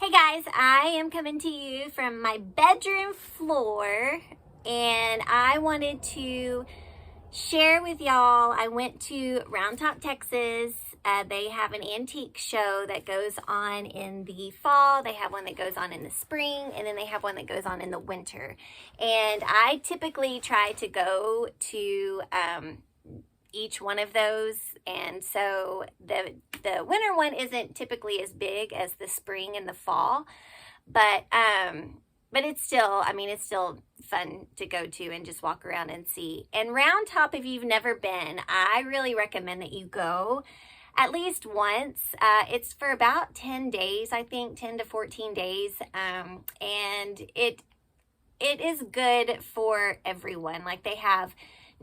Hey guys, I am coming to you from my bedroom floor, and I wanted to share with y'all. I went to Round Top, Texas. They have an antique show that goes on in the fall. They have one that goes on in the spring, and then they have one that goes on in the winter. And I typically try to go to each one of those, and so the winter one isn't typically as big as the spring and the fall, but it's still, it's still fun to go to and just walk around and see. And Round Top, if you've never been, I really recommend that you go at least once. It's for about 10 days, I think 10 to 14 days, and it is good for everyone. Like, they have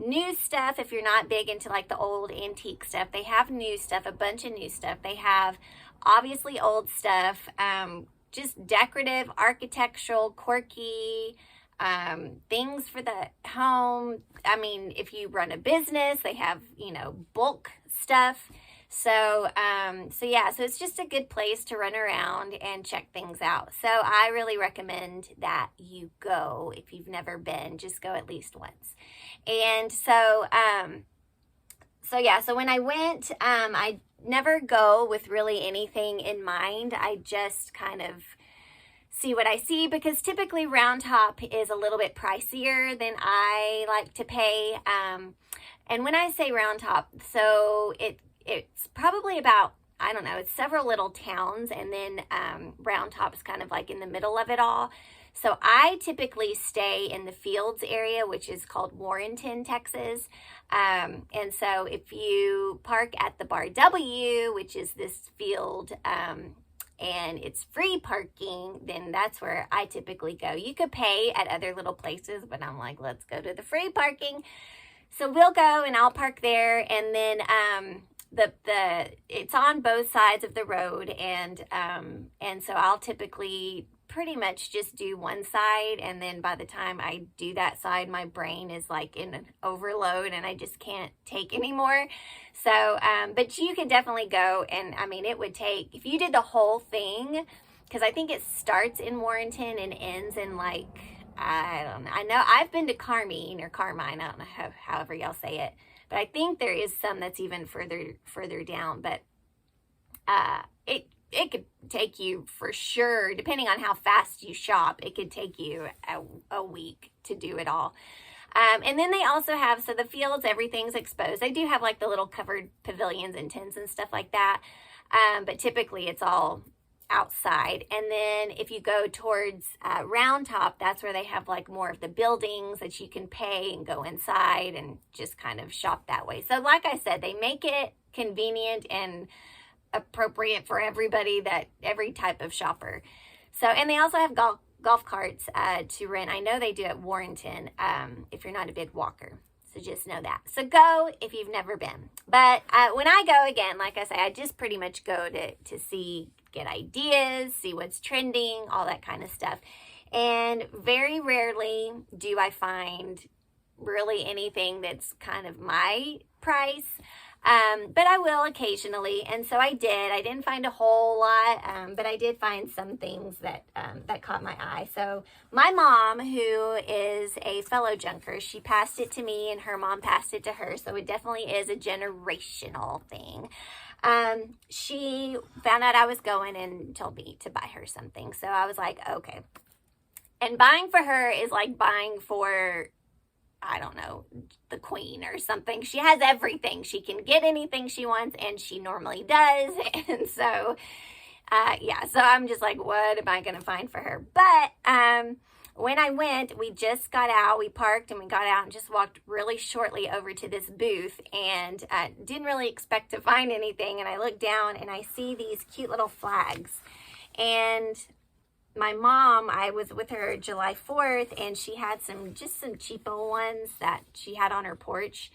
new stuff. If you're not big into like the old antique stuff, they have new stuff, a bunch of new stuff. They have obviously old stuff, just decorative, architectural, quirky, things for the home. If you run a business, they have, bulk stuff. So it's just a good place to run around and check things out. So I really recommend that you go. If you've never been, just go at least once. And so when I went, I never go with really anything in mind. I just kind of see what I see, because typically Round Top is a little bit pricier than I like to pay. And when I say Round Top, so it's probably about, I don't know, it's several little towns, and then Round Top's kind of like in the middle of it all. So I typically stay in the Fields area, which is called Warrenton, Texas. And so if you park at the Bar W, which is this field, and it's free parking, then that's where I typically go. You could pay at other little places, but I'm like, let's go to the free parking. So we'll go and I'll park there, and then it's on both sides of the road, and so I'll typically pretty much just do one side, and then by the time I do that side, my brain is like in an overload and I just can't take anymore. So but you can definitely go, and it would take, if you did the whole thing, because I think it starts in Warrenton and ends in, like, I don't know, I know I've been to Carmine or Carmine, I don't know however y'all say it, but I think there is some that's even further down. But it could take you, for sure, depending on how fast you shop, it could take you a week to do it all. And then they also have, so the Fields, everything's exposed. They do have like the little covered pavilions and tents and stuff like that. But typically it's all outside. And then if you go towards Round Top, that's where they have like more of the buildings that you can pay and go inside and just kind of shop that way. So like I said, they make it convenient and appropriate for everybody, that every type of shopper. So, and they also have golf carts to rent. I know they do at Warrenton, if you're not a big walker. So just know that. So go if you've never been. But when I go, again, like I say, I just pretty much go to see, get ideas, see what's trending, all that kind of stuff. And very rarely do I find really anything that's kind of my price. But I will occasionally, and so I did. I didn't find a whole lot, but I did find some things that caught my eye. So my mom, who is a fellow junker, she passed it to me, and her mom passed it to her. So it definitely is a generational thing. She found out I was going and told me to buy her something. So I was like, okay. And buying for her is like buying for, I don't know, the queen or something. She has everything. She can get anything she wants, and she normally does. And so, so I'm just like, what am I going to find for her? But when I went, we just got out. We parked and we got out and just walked really shortly over to this booth, and didn't really expect to find anything. And I look down and I see these cute little flags. And my mom, I was with her July 4th, and she had some cheapo ones that she had on her porch,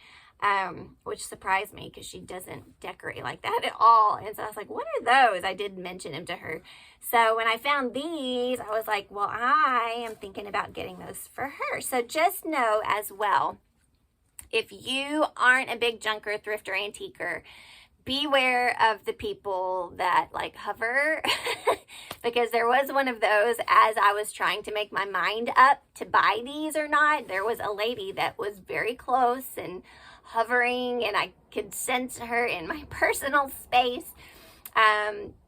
which surprised me because she doesn't decorate like that at all. And so I was like, what are those? I did mention them to her. So when I found these, I was like, well, I am thinking about getting those for her. So just know as well, if you aren't a big junker, thrifter, antiquer, beware of the people that like hover because there was one of those as I was trying to make my mind up to buy these or not. There was a lady that was very close and hovering, and I could sense her in my personal space.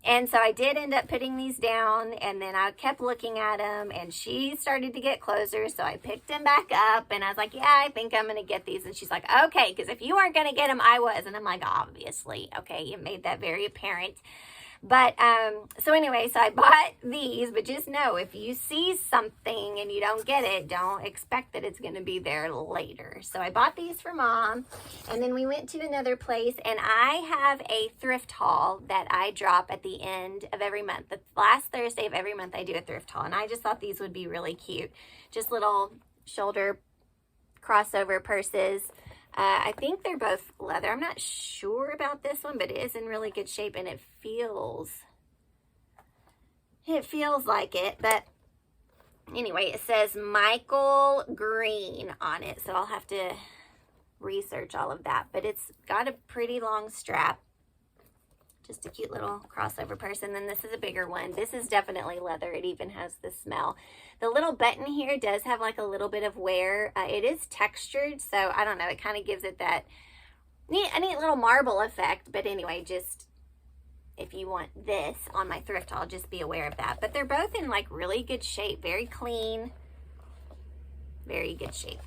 And so I did end up putting these down, and then I kept looking at them, and she started to get closer. So I picked them back up, and I was like, yeah, I think I'm going to get these. And she's like, okay, because if you weren't going to get them, I was. And I'm like, obviously. Okay, you made that very apparent. But, so anyway, so I bought these, but just know if you see something and you don't get it, don't expect that it's going to be there later. So I bought these for Mom, and then we went to another place, and I have a thrift haul that I drop at the end of every month. The last Thursday of every month I do a thrift haul, and I just thought these would be really cute. Just little shoulder crossover purses. I think they're both leather. I'm not sure about this one, but it is in really good shape, and it feels like it. But anyway, it says Michael Green on it, so I'll have to research all of that. But it's got a pretty long strap. Just a cute little crossover purse. And then this is a bigger one. This is definitely leather. It even has the smell. The little button here does have like a little bit of wear. It is textured, so I don't know. It kind of gives it that a neat little marble effect. But anyway, just if you want this on my thrift haul, just be aware of that. But they're both in like really good shape. Very clean. Very good shape.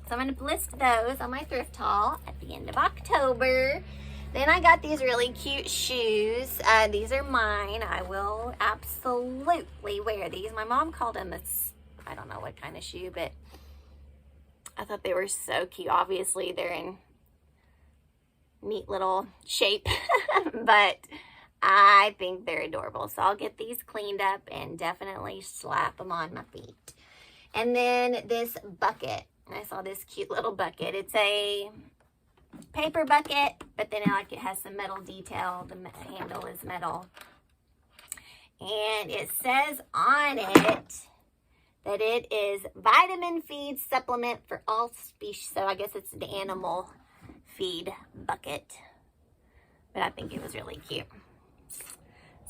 So I'm going to list those on my thrift haul at the end of October. Then I got these really cute shoes. These are mine. I will absolutely wear these. My mom called them I don't know what kind of shoe, but I thought they were so cute. Obviously, they're in neat little shape, but I think they're adorable. So I'll get these cleaned up and definitely slap them on my feet. And then this bucket. I saw this cute little bucket. It's a paper bucket, but then like it has some metal detail. The handle is metal, and it says on it that it is vitamin feed supplement for all species. So I guess it's the animal feed bucket, but I think it was really cute.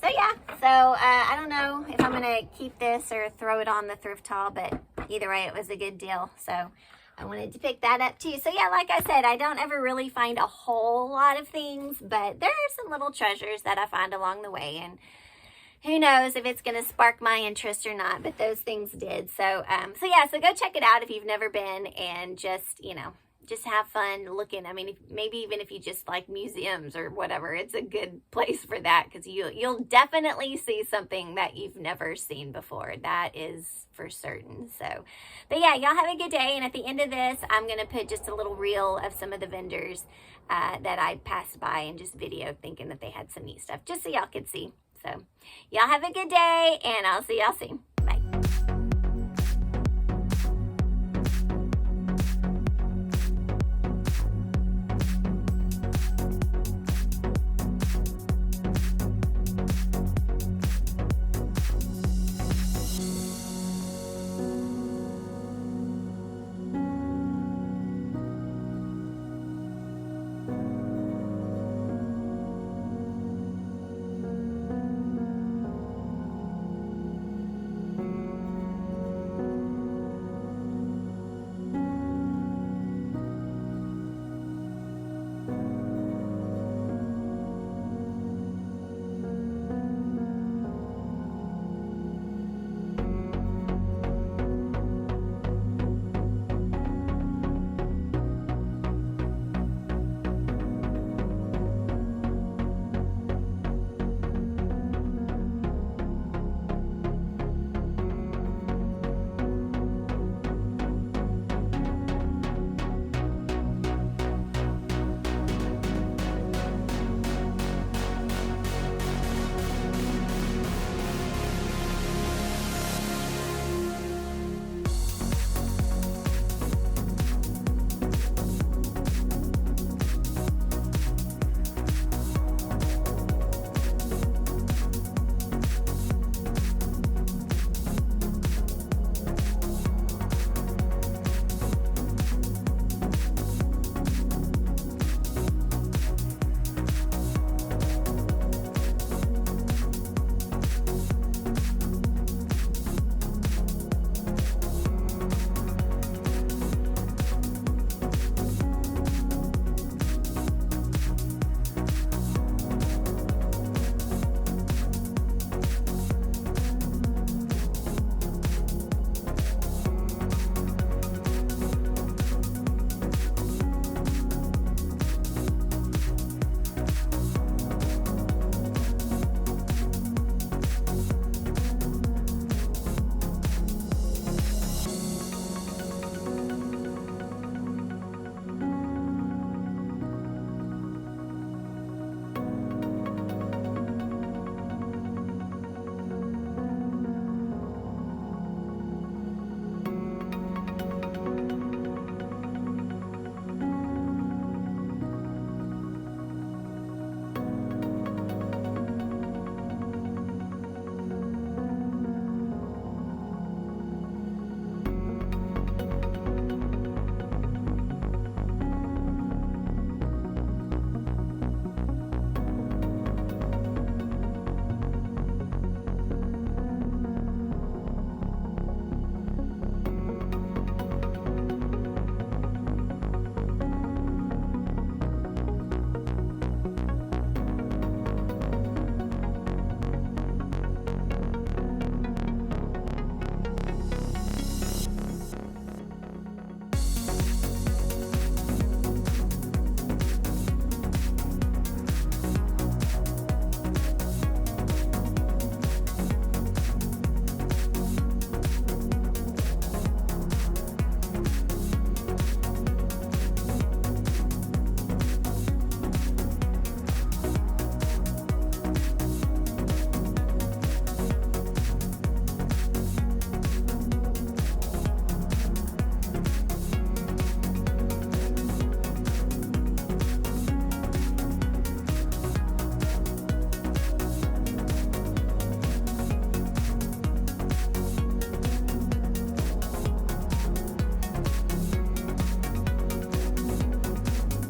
So yeah, so I don't know if I'm gonna keep this or throw it on the thrift haul, but either way it was a good deal, so I wanted to pick that up too. So yeah, like I said, I don't ever really find a whole lot of things, but there are some little treasures that I find along the way, and who knows if it's going to spark my interest or not, but those things did. So, so yeah, so go check it out if you've never been, and just, just have fun looking. I mean, maybe even if you just like museums or whatever, it's a good place for that, because you'll definitely see something that you've never seen before. That is for certain. So, but yeah, y'all have a good day. And at the end of this, I'm going to put just a little reel of some of the vendors that I passed by and just video thinking that they had some neat stuff, just so y'all could see. So y'all have a good day, and I'll see y'all soon.